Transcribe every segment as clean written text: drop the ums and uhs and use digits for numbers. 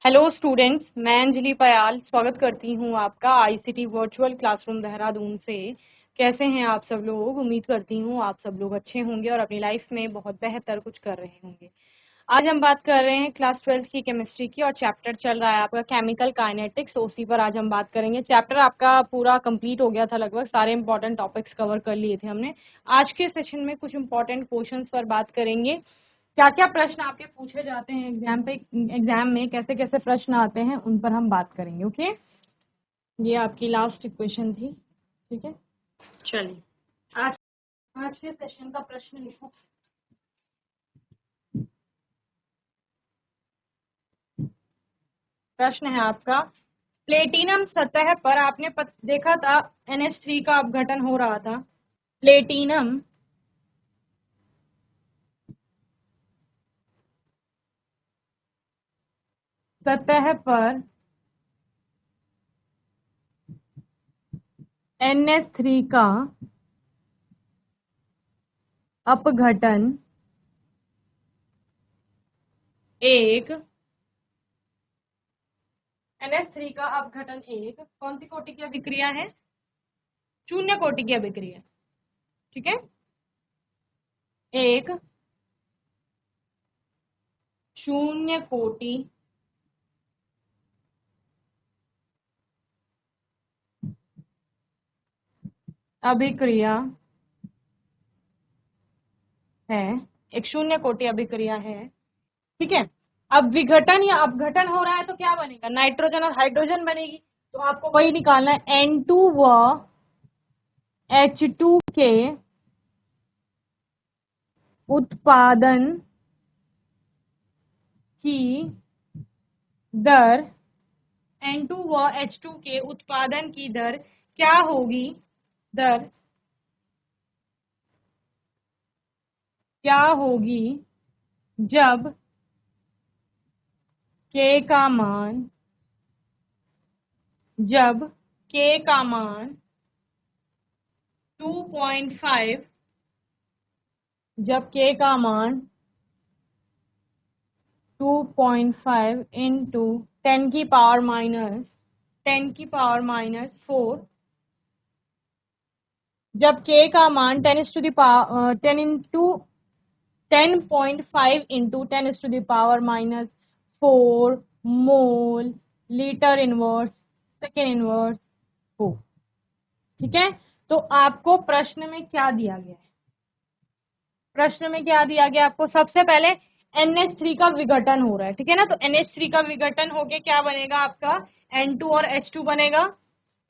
Hello students, मैं अंजलि पयाल स्वागत करती हूँ आपका आईसीटी वर्चुअल क्लासरूम देहरादून से। कैसे हैं आप सब लोग? उम्मीद करती हूँ आप सब लोग अच्छे होंगे और अपनी लाइफ में बहुत बेहतर कुछ कर रहे होंगे। आज हम बात कर रहे हैं क्लास 12th की केमिस्ट्री की और चैप्टर चल रहा है आपका केमिकल काइनेटिक्स। उसी पर आज हम बात करेंगे। चैप्टर आपका पूरा कंप्लीट हो गया था, लगभग सारे इंपॉर्टेंट टॉपिक्स कवर कर लिए थे हमने। आज के सेशन में कुछ इंपॉर्टेंट क्वेश्चंस पर बात करेंगे। क्या क्या प्रश्न आपके पूछे जाते हैं एग्जाम में कैसे कैसे प्रश्न आते हैं उन पर हम बात करेंगे। ओके, ये आपकी लास्ट इक्वेशन थी। ठीक है, चलिए आज आज के सेशन का प्रश्न लिखो। प्रश्न है आपका, प्लेटिनम सतह पर आपने देखा था NH3 का अपघटन हो रहा था। प्लेटिनम सतह पर NH3 का अपघटन एक NH3 का अपघटन एक कौन सी कोटि की अभिक्रिया है? शून्य कोटि की अभिक्रिया। ठीक है, एक शून्य कोटि अभिक्रिया है, एक शून्य कोटि अभिक्रिया है। ठीक है, अब विघटन या अपघटन हो रहा है तो क्या बनेगा? नाइट्रोजन और हाइड्रोजन बनेगी। तो आपको वही निकालना है, N2 व H2 के उत्पादन की दर, N2 व H2 के उत्पादन की दर क्या होगी? दर क्या होगी जब K का मान, जब K का मान 2.5, जब K का मान 2.5 इंटू 10 की पावर माइनस 4, जब K का मान 10 into 10.5 into 10 to the power minus 4 mole litre inverse second inverse हो। ठीक है, तो आपको प्रश्न में क्या दिया गया है? प्रश्न में क्या दिया गया आपको? सबसे पहले NH3 का विघटन हो रहा है। ठीक है ना, तो NH3 का विघटन होके क्या बनेगा आपका? N2 और H2 बनेगा।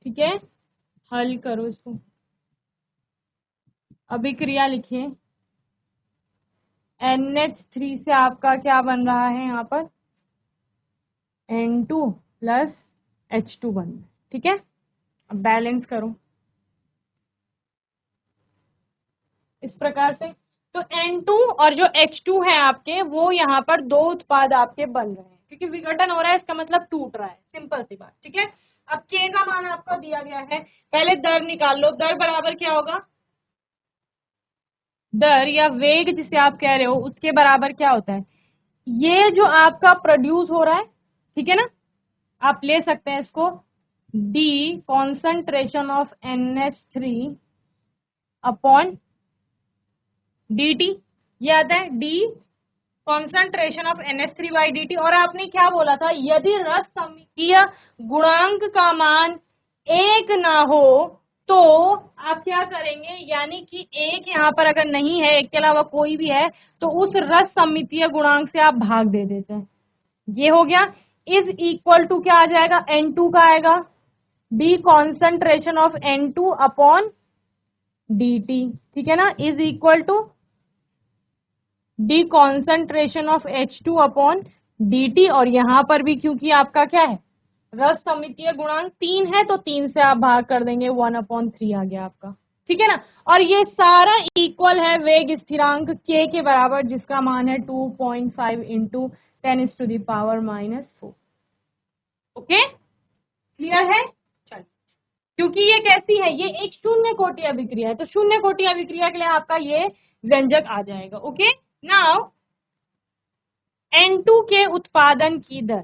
ठीक है, हल करो इसको, अभिक्रिया लिखिए। NH3 से आपका क्या बन रहा है यहाँ पर? N2 प्लस H2 बन रहा है। ठीक है, अब बैलेंस करो इस प्रकार से। तो N2 और जो H2 है आपके, वो यहाँ पर दो उत्पाद आपके बन रहे हैं क्योंकि विघटन हो रहा है, इसका मतलब टूट रहा है। सिंपल सी बात। ठीक है, अब K का मान आपको दिया गया है, पहले दर निकाल लो। दर बराबर क्या होगा? दर या वेग जिसे आप कह रहे हो, उसके बराबर क्या होता है? ये जो आपका प्रोड्यूस हो रहा है, ठीक है ना, आप ले सकते हैं इसको D concentration of NH3 upon dt। ये आता है D concentration of NH3 by dt। और आपने क्या बोला था? यदि रस सममितीय गुणांक का मान एक ना हो तो आप क्या करेंगे? यानी कि एक यहाँ पर अगर नहीं है, एक के अलावा कोई भी है, तो उस रस सममितीय गुणांक से आप भाग दे देते हैं। ये हो गया। इज इक्वल टू क्या आ जाएगा? N2 का आएगा D concentration of N2 upon dt। ठीक है ना, is equal to D concentration of H2 upon dt। और यहां पर भी क्योंकि आपका क्या है, रस सममितीय गुणांक 3 है, तो 3 से आप भाग कर देंगे, 1/3 आ गया आपका। ठीक है ना, और ये सारा इक्वल है वेग स्थिरांक K के बराबर, जिसका मान है 2.5 into 10 to the power minus 4। Okay, clear है? चलिए, क्योंकि ये कैसी है, ये एक शून्य कोटि अभिक्रिया है, तो शून्य कोटि अभिक्रिया के लिए आपका ये व्यंजक आ जाएगा। ओके, नाउ N2 के उत्पादन की दर,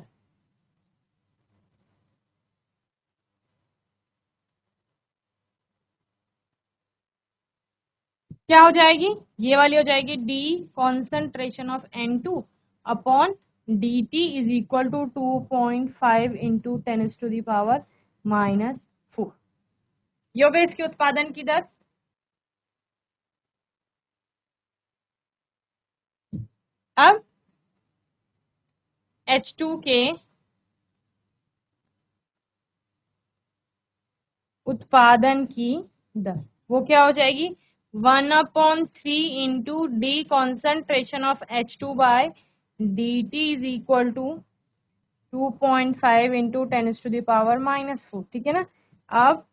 क्या हो जाएगी, ये वाली हो जाएगी D concentration of N2 upon dt is equal to 2.5 into 10⁻⁻⁴। ये हो गई इसके उत्पादन की दर। अब H2 के उत्पादन की दर वो क्या हो जाएगी, 1/3 into D concentration of H2 by dt is equal to 2.5 into 10⁻⁻⁴। ठीक है ना। अब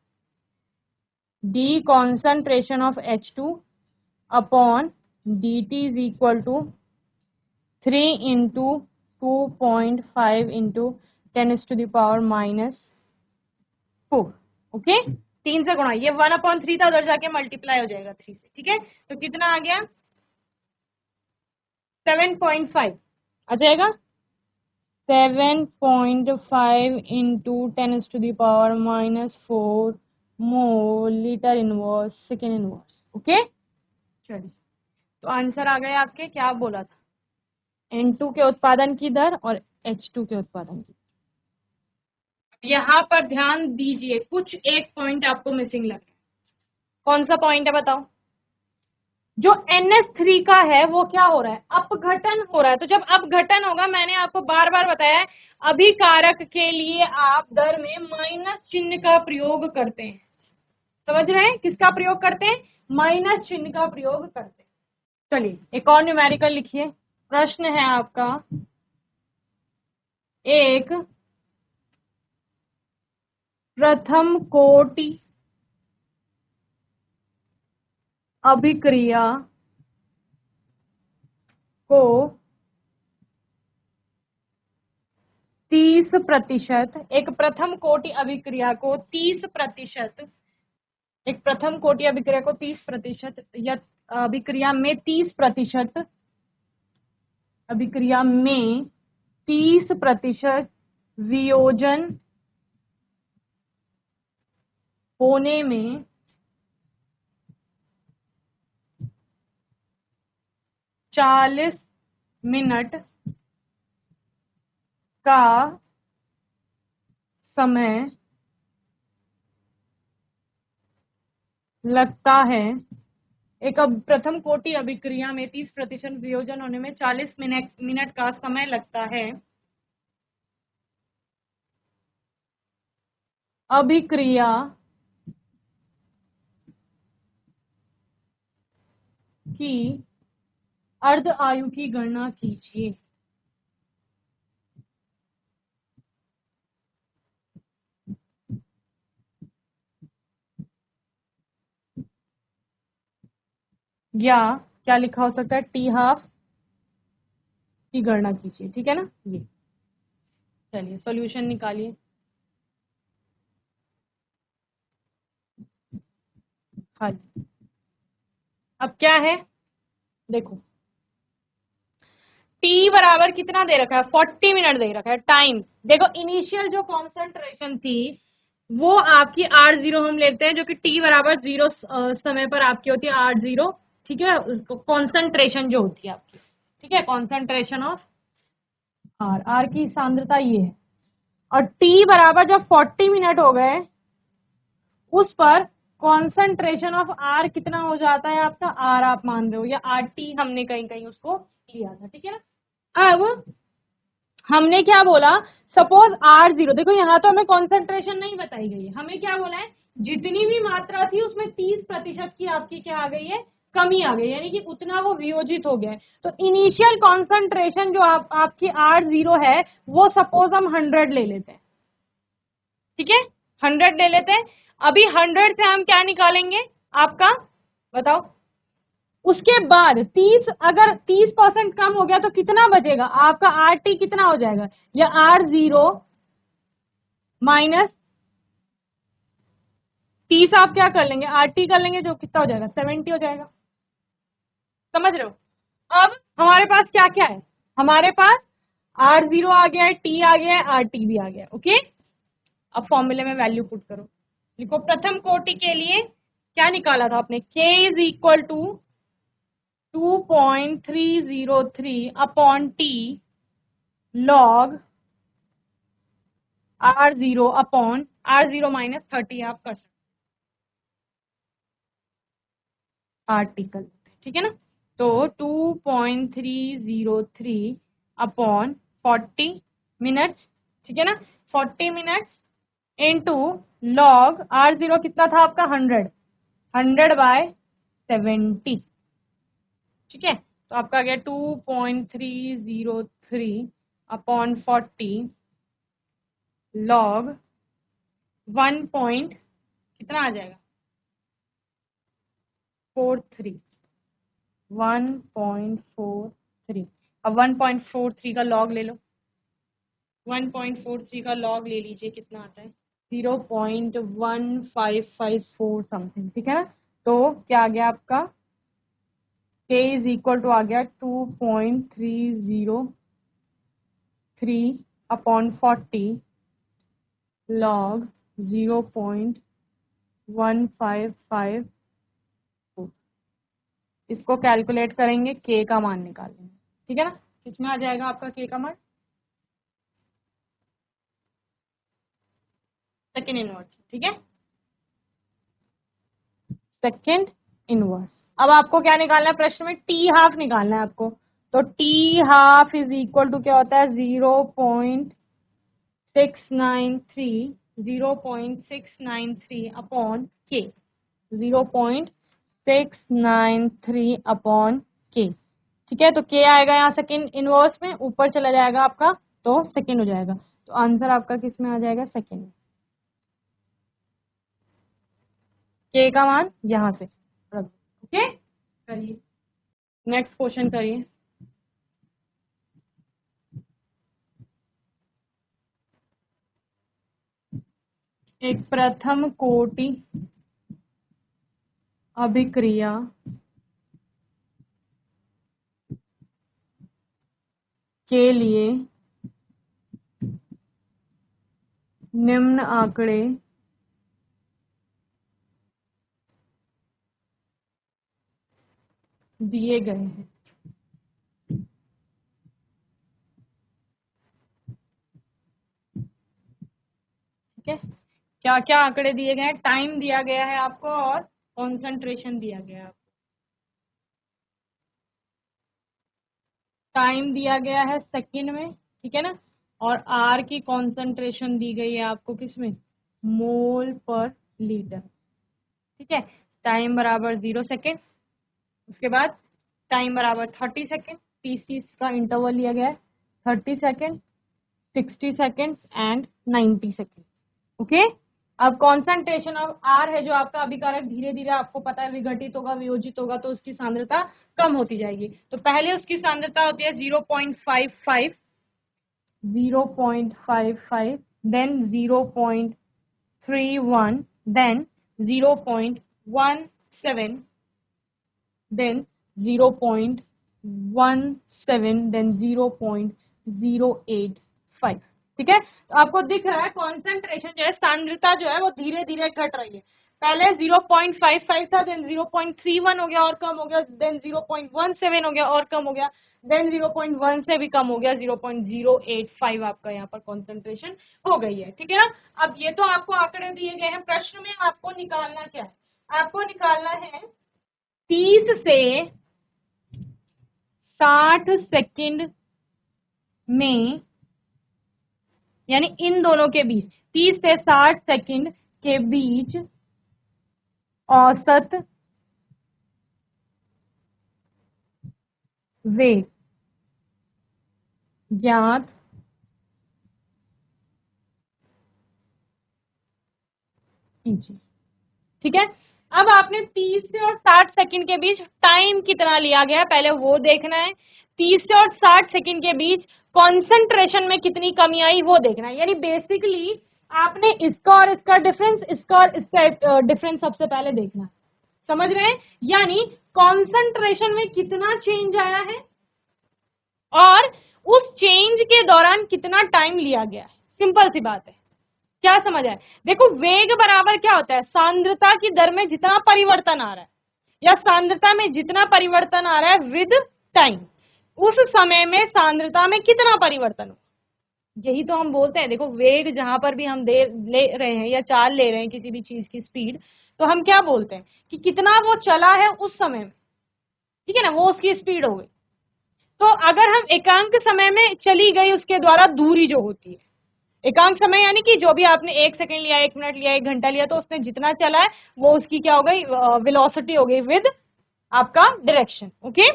D concentration of H2 upon dt is equal to 3 into 2.5 into 10⁻⁻⁴। Okay, 3 से गुणा, ये 1/3 था, उधर जाके मल्टीप्लाई हो जाएगा 3 से। ठीक है, तो कितना आ गया, 7.5 आ जाएगा। 7.5 इंटू 10⁻⁻⁴ मोल litre inverse second inverse. Okay, चलिए, तो आंसर आ गया आपके, क्या बोला था, N2 के उत्पादन की दर और H2 के उत्पादन की। यहां पर ध्यान दीजिए, कुछ एक पॉइंट आपको मिसिंग लग रहा है। कौन सा पॉइंट है बताओ। जो NH3 का है वो क्या हो रहा है, अपघटन हो रहा है। तो जब अपघटन होगा, मैंने आपको बार बार बताया है, अभिकारक के लिए आप दर में माइनस चिन्ह का प्रयोग करते हैं। समझ रहे हैं, किसका प्रयोग करते हैं, माइनस चिन्ह का प्रयोग करते हैं। चलिए एक और न्यूमेरिकल लिखिए। प्रश्न है आपका, एक प्रथम कोटि अभिक्रिया को 30%, एक प्रथम कोटि अभिक्रिया को 30%, एक प्रथम कोटि अभिक्रिया को 30% या अभिक्रिया में 30%, अभिक्रिया में 30% वियोजन होने में 40 मिनट का समय लगता है। एक प्रथम कोटि अभिक्रिया में 30% वियोजन होने में 40 मिनट का समय लगता है। अभिक्रिया की अर्ध आयु की गणना कीजिए। या क्या लिखा हो सकता है, T½ की गणना कीजिए। ठीक है ना। ये चलिए सॉल्यूशन निकालिए। हाँ, अब क्या है देखो, T बराबर कितना दे रखा है, 40 मिनट दे रखा है टाइम। देखो इनिशियल जो कॉन्सेंट्रेशन थी वो आपकी R0 हम लेते हैं, जो कि T बराबर 0 समय पर आपकी होती है R0। ठीक है, कॉन्सेंट्रेशन जो होती है आपकी, ठीक है, कॉन्सेंट्रेशन ऑफ R की सांद्रता ये है। और T बराबर जब 40 मिनट हो गए, उस पर कॉन्सेंट्रेशन ऑफ R कितना हो जाता है आपका, R आप मान रहे हो, या RT हमने कहीं कहीं उसको लिया था। ठीक है ना। अब हमने क्या बोला, सपोज R0, देखो यहाँ तो हमें कॉन्सेंट्रेशन नहीं बताई गई है, हमें क्या बोला है, जितनी भी मात्रा थी उसमें 30% की आपकी क्या आ गई है, कमी आ गई, यानी कि उतना वो वियोजित हो गया है। तो इनिशियल कॉन्सेंट्रेशन जो आपकी R0 है वो सपोज हम 100 ले लेते हैं। ठीक है, 100 ले लेते हैं। अभी 100 से हम क्या निकालेंगे आपका, बताओ। उसके बाद 30, अगर 30% कम हो गया तो कितना बचेगा आपका, RT कितना हो जाएगा, या R0 माइनस 30 आप क्या कर लेंगे, RT कर लेंगे, जो कितना हो जाएगा, 70 हो जाएगा। समझ रहे हो। अब हमारे पास क्या क्या है, हमारे पास R0 आ गया है, T आ गया है, RT भी आ गया है। ओके, अब फॉर्मूले में वैल्यू पुट करो। लिखो प्रथम कोटि के लिए क्या निकाला था आपने, K is equal to 2.303 upon T log R0 upon R0 minus 30 आप कर सकते आर्टिकल, ठीक है ना। तो 2.303 अपॉन 40 मिनट्स, ठीक है ना, 40 मिनट्स इंटू लॉग R0 कितना था आपका 100/70, ठीक है। तो आपका आ गया 2.303 अपॉन 40 लॉग 1 पॉइंट कितना आ जाएगा 43, 1.43। अब 1.43 का लॉग ले लो, 1.43 का लॉग ले लीजिए, कितना आता है 0.1554 समथिंग, ठीक है ना। तो क्या आ गया आपका k इज इक्वल टू आ गया 2.303 अपॉन 40 लॉग 0.1554। इसको कैलकुलेट करेंगे, k का मान निकालेंगे, ठीक है ना। कितना आ जाएगा आपका k का मान, सेकेंड इनवर्स, ठीक है, सेकेंड इनवर्स। अब आपको क्या निकालना है प्रश्न में, टी हाफ निकालना है आपको। तो T half is equal to क्या होता है 0.693 अपॉन के, 0.693 अपॉन के, ठीक है। तो के आएगा यहाँ सेकेंड इनवर्स में, ऊपर चला जाएगा आपका तो सेकेंड हो जाएगा। तो आंसर आपका किस में आ जाएगा, सेकेंड में। के का मान यहां से रख दो, ओके। करिए नेक्स्ट क्वेश्चन करिए। एक प्रथम कोटि अभिक्रिया के लिए निम्न आंकड़े दिए गए हैं, ठीक है। क्या क्या आंकड़े दिए गए हैं, टाइम दिया गया है आपको और कॉन्सेंट्रेशन दिया गया है आपको। टाइम दिया गया है सेकंड में, ठीक है ना, और आर की कॉन्सेंट्रेशन दी गई है आपको किसमें, मोल पर लीटर, ठीक है। टाइम बराबर 0 सेकेंड, उसके बाद टाइम बराबर 30 सेकेंड, 30 का इंटरवल लिया गया है, 30 second, 60 seconds and 90 second, okay. अब कॉन्सेंट्रेशन ऑफ आर है जो आपका अभिकारक, धीरे धीरे आपको पता है विघटित होगा, वियोजित होगा, तो उसकी सांद्रता कम होती जाएगी। तो पहले उसकी सांद्रता होती है 0.55, 0.55, देन 0.31, देन 0.17, देन 0.17, देन 0.085, ठीक है। तो आपको दिख रहा है कॉन्सेंट्रेशन जो है, सांद्रता जो है वो धीरे धीरे घट रही है। पहले 0.55 था, देन 0.31 हो गया और कम हो गया, देन 0.17 हो गया और कम हो गया, देन 0.1 से भी कम हो गया, 0.085 आपका यहाँ पर कॉन्सेंट्रेशन हो गई है, ठीक है ना। अब ये तो आपको आंकड़े दिए गए हैं, प्रश्न में आपको निकालना क्या है, आपको निकालना है 30 से 60 सेकंड में, यानी इन दोनों के बीच 30 से 60 सेकंड के बीच औसत वेग ज्ञात कीजिए, ठीक है। अब आपने 30 से और 60 सेकंड के बीच टाइम कितना लिया गया है पहले वो देखना है, 30 से और 60 सेकंड के बीच कॉन्सेंट्रेशन में कितनी कमी आई वो देखना है। यानी बेसिकली आपने इसका और इसका डिफरेंस, इसका और इसका डिफरेंस सबसे पहले देखना है, समझ रहे हैं। यानी कॉन्सेंट्रेशन में कितना चेंज आया है और उस चेंज के दौरान कितना टाइम लिया गया है, सिंपल सी बात है। क्या समझ आए, देखो वेग बराबर क्या होता है, सांद्रता की दर में जितना परिवर्तन आ रहा है, या सांद्रता में जितना परिवर्तन आ रहा है विद टाइम, उस समय में सांद्रता में कितना परिवर्तन हो, यही तो हम बोलते हैं। देखो वेग जहां पर भी हम ले रहे हैं या चाल ले रहे हैं किसी भी चीज की स्पीड, तो हम क्या बोलते हैं कि कितना वो चला है उस समय में, ठीक है ना, वो उसकी स्पीड हो गई। तो अगर हम एकांक समय में चली गई उसके द्वारा दूरी जो होती है, एकांक समय यानी कि जो भी आपने 1 सेकंड लिया, 1 मिनट लिया, 1 घंटा लिया, तो उसने जितना चला है वो उसकी क्या हो गई, वेलोसिटी हो गई विद आपका डायरेक्शन। ओके,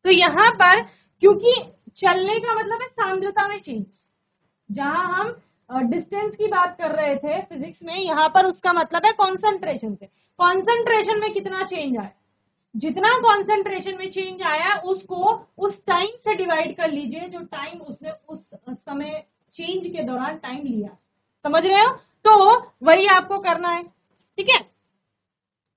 तो यहाँ पर क्योंकि चलने का मतलब है सांद्रता में चेंज, जहां हम डिस्टेंस की बात कर रहे थे फिजिक्स में, यहाँ पर उसका मतलब है कॉन्सेंट्रेशन से। कॉन्सेंट्रेशन में कितना चेंज आया, जितना कॉन्सेंट्रेशन में चेंज आया उसको उस टाइम से डिवाइड कर लीजिए जो टाइम उसने उस समय चेंज के दौरान टाइम लिया। समझ रहे हो, तो वही आपको करना है। ठीक है,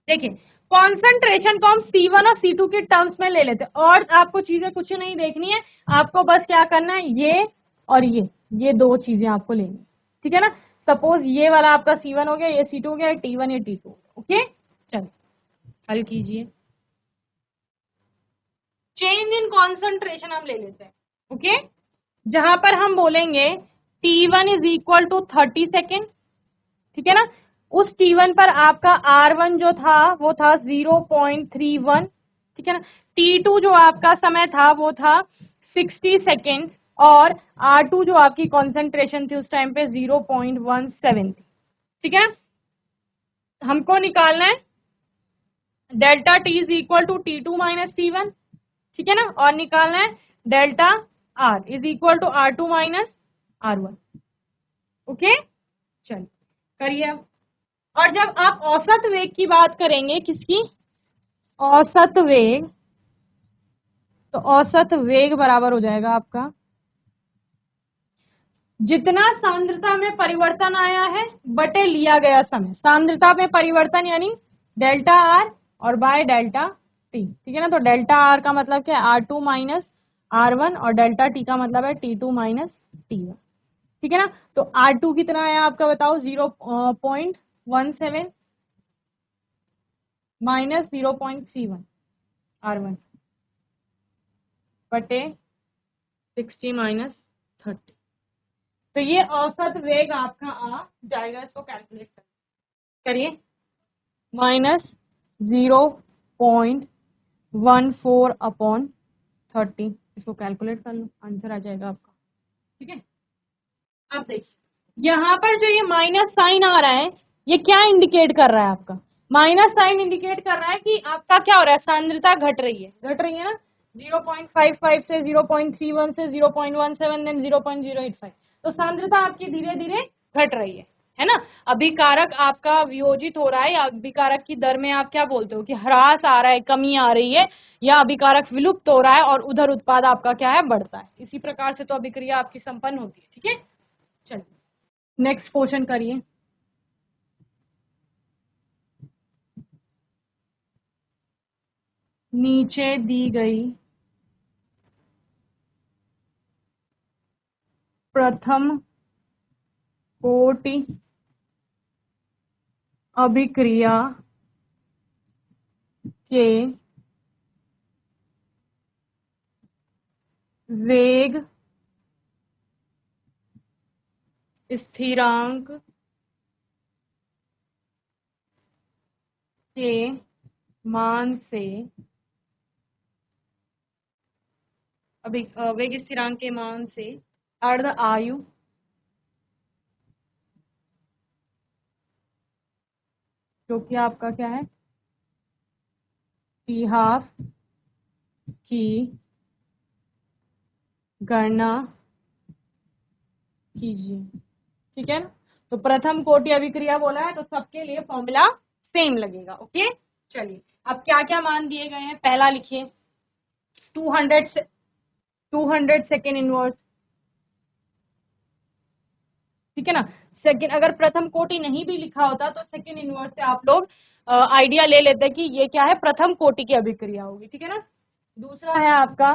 देखिए कॉन्सेंट्रेशन को हम C1 और C2 के टर्म्स में ले लेते हैं, और आपको चीजें कुछ नहीं देखनी है, आपको बस क्या करना है, ये और ये दो चीजें आपको लेनी, ठीक है ना। सपोज ये वाला आपका C1 हो गया, ये C2 हो गया, ये T1 ये T2। ओके, चलिए हल कीजिए। चेंज इन कॉन्सेंट्रेशन हम ले लेते हैं। ओके, जहां पर हम बोलेंगे T1 is equal to 30 second, ठीक है ना। उस T1 पर आपका R1 जो था वो था 0.31, ठीक है ना। T2 जो आपका समय था वो था 60 सेकेंड, और R2 जो आपकी कॉन्सेंट्रेशन थी उस टाइम पे 0.17 थी, ठीक है। हमको निकालना है delta T is equal to T2 minus T1, ठीक है ना, और निकालना है delta R is equal to R2 minus R1। Okay, चलिए करिए अब। और जब आप औसत वेग की बात करेंगे, किसकी, औसत वेग, तो औसत वेग बराबर हो जाएगा आपका जितना सांद्रता में परिवर्तन आया है बटे लिया गया समय। सांद्रता में परिवर्तन यानी डेल्टा आर और बाय डेल्टा टी, ठीक है ना। तो डेल्टा आर का मतलब क्या है, R2 माइनस R1, और डेल्टा टी का मतलब है T2 माइनस T1, ठीक है ना। तो R2 कितना आया आपका बताओ, 0.17 माइनस 0.31 R1 बटे 60 माइनस 30। तो ये औसत वेग आपका आ जाएगा, इसको कैलकुलेट करिए, माइनस 0.14/30, इसको कैलकुलेट कर लो, आंसर आ जाएगा आपका। ठीक है, अब देखिए यहाँ पर जो ये माइनस साइन आ रहा है, ये क्या इंडिकेट कर रहा है, आपका माइनस साइन इंडिकेट कर रहा है कि आपका क्या हो रहा है, सांद्रता घट रही है, ना। 0.55 से 0.31 से 0.17 देन 0.085, तो सांद्रता आपकी धीरे धीरे घट रही है ना। अभिकारक आपका वियोजित हो रहा है, या अभिकारक की दर में आप क्या बोलते हो कि ह्रास आ रहा है, कमी आ रही है, या अभिकारक विलुप्त हो रहा है और उधर उत्पाद आपका क्या है, बढ़ता है। इसी प्रकार से तो अभिक्रिया आपकी संपन्न होती है। ठीक है, चलिए नेक्स्ट क्वेश्चन करिए। नीचे दी गई प्रथम कोटि अभिक्रिया के वेग स्थिरांक के मान से वेग स्थिरांक के मान से अर्ध आयु जो कि आपका क्या है, टी हाफ की गणना कीजिए। ठीक है ना, तो प्रथम कोटि अभिक्रिया बोला है तो सबके लिए फॉर्मूला सेम लगेगा। ओके, चलिए अब क्या क्या मान दिए गए हैं, पहला लिखिए 200 सेकेंड इनवर्स, ठीक है ना। सेकेंड, अगर प्रथम कोटि नहीं भी लिखा होता तो सेकेंड इनवर्स से आप लोग आइडिया ले लेते कि ये क्या है, प्रथम कोटि की अभिक्रिया होगी। ठीक है ना, दूसरा है आपका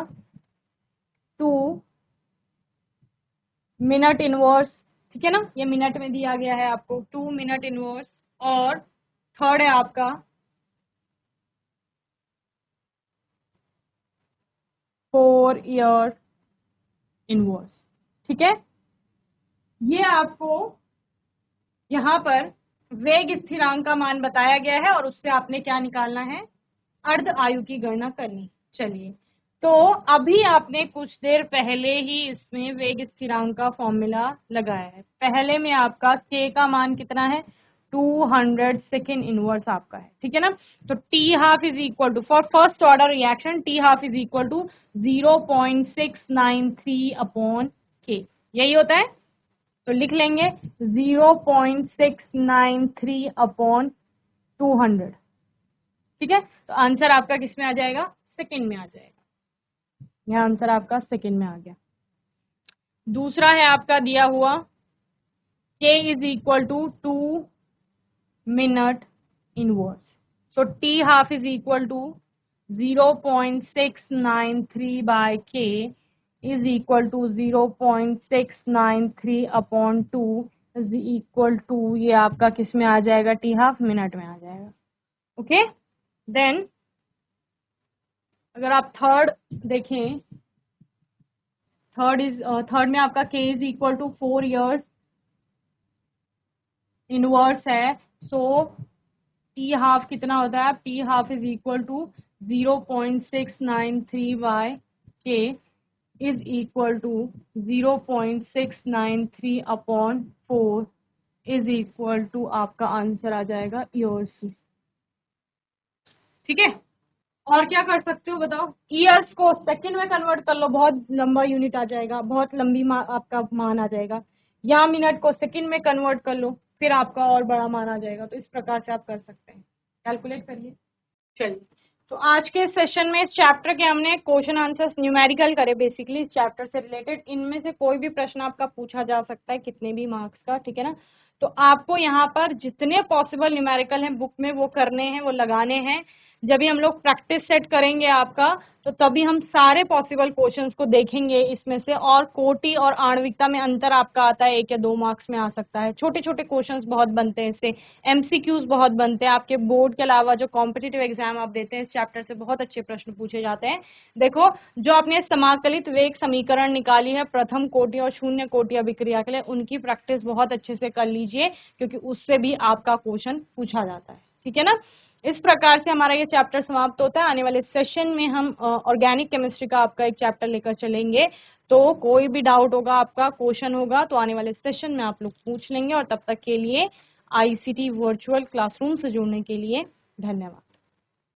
2 मिनट इनवर्स, ठीक है ना, ये मिनट में दिया गया है आपको 2 मिनट इनवर्स। और थर्ड है आपका 4 years इनवर्स। ठीक है, ये आपको यहाँ पर वेग स्थिरांक का मान बताया गया है और उससे आपने क्या निकालना है, अर्ध आयु की गणना करनी। चलिए, तो अभी आपने कुछ देर पहले ही इसमें वेग स्थिरांक का फॉर्मूला लगाया है। पहले में आपका k का मान कितना है, 200 सेकेंड इनवर्स आपका है। ठीक है ना, तो T half is equal to, for first order reaction T half is equal to 0.693 upon k, यही होता है। तो लिख लेंगे 0.693 अपॉन 200। ठीक है, तो आंसर आपका किस में आ जाएगा, सेकेंड में आ जाएगा। यह आंसर आपका सेकेंड में आ गया। दूसरा है आपका दिया हुआ k is equal to 2 minute inverse. So T half is equal to 0.693 by k is equal to 0.693 upon 2 is equal to, ये आपका किस में आ जाएगा, टी हाफ मिनट में आ जाएगा। ओके, देन अगर आप थर्ड देखें, थर्ड में आपका k is equal to 4 years inverse है। सो टी हाफ कितना होता है, T half is equal to 0.693 by k is equal to 0.693 upon 4 is equal to, आपका आंसर आ जाएगा ईयर्स। ठीक है, और क्या कर सकते हो बताओ, ईयर्स को सेकंड में कन्वर्ट कर लो, बहुत लंबा यूनिट आ जाएगा, बहुत लंबी आपका मान आ जाएगा। या मिनट को सेकंड में कन्वर्ट कर लो, फिर आपका और बड़ा मान आ जाएगा। तो इस प्रकार से आप कर सकते हैं, कैलकुलेट करिए। चलिए, तो आज के सेशन में इस चैप्टर के हमने क्वेश्चन आंसर्स न्यूमेरिकल करे, बेसिकली इस चैप्टर से रिलेटेड। इनमें से कोई भी प्रश्न आपका पूछा जा सकता है, कितने भी मार्क्स का। ठीक है ना, तो आपको यहाँ पर जितने पॉसिबल न्यूमेरिकल हैं बुक में वो करने हैं, वो लगाने हैं। जब भी हम लोग प्रैक्टिस सेट करेंगे आपका, तो तभी हम सारे पॉसिबल क्वेश्चंस को देखेंगे इसमें से। और कोटि और आणविकता में अंतर आपका आता है, 1 या 2 मार्क्स में आ सकता है। छोटे छोटे क्वेश्चंस बहुत बनते हैं इससे, एमसीक्यूज बहुत बनते हैं। आपके बोर्ड के अलावा जो कॉम्पिटिटिव एग्जाम आप देते हैं, इस चैप्टर से बहुत अच्छे प्रश्न पूछे जाते हैं। देखो, जो आपने समाकलित वेग समीकरण निकाली है प्रथम कोटि और शून्य कोटि अभिक्रिया के लिए, उनकी प्रैक्टिस बहुत अच्छे से कर लीजिए, क्योंकि उससे भी आपका क्वेश्चन पूछा जाता है। ठीक है ना, इस प्रकार से हमारा ये चैप्टर समाप्त होता है। आने वाले सेशन में हम ऑर्गेनिक केमिस्ट्री का आपका एक चैप्टर लेकर चलेंगे। तो कोई भी डाउट होगा, आपका क्वेश्चन होगा, तो आने वाले सेशन में आप लोग पूछ लेंगे। और तब तक के लिए ICT वर्चुअल क्लासरूम से जुड़ने के लिए धन्यवाद।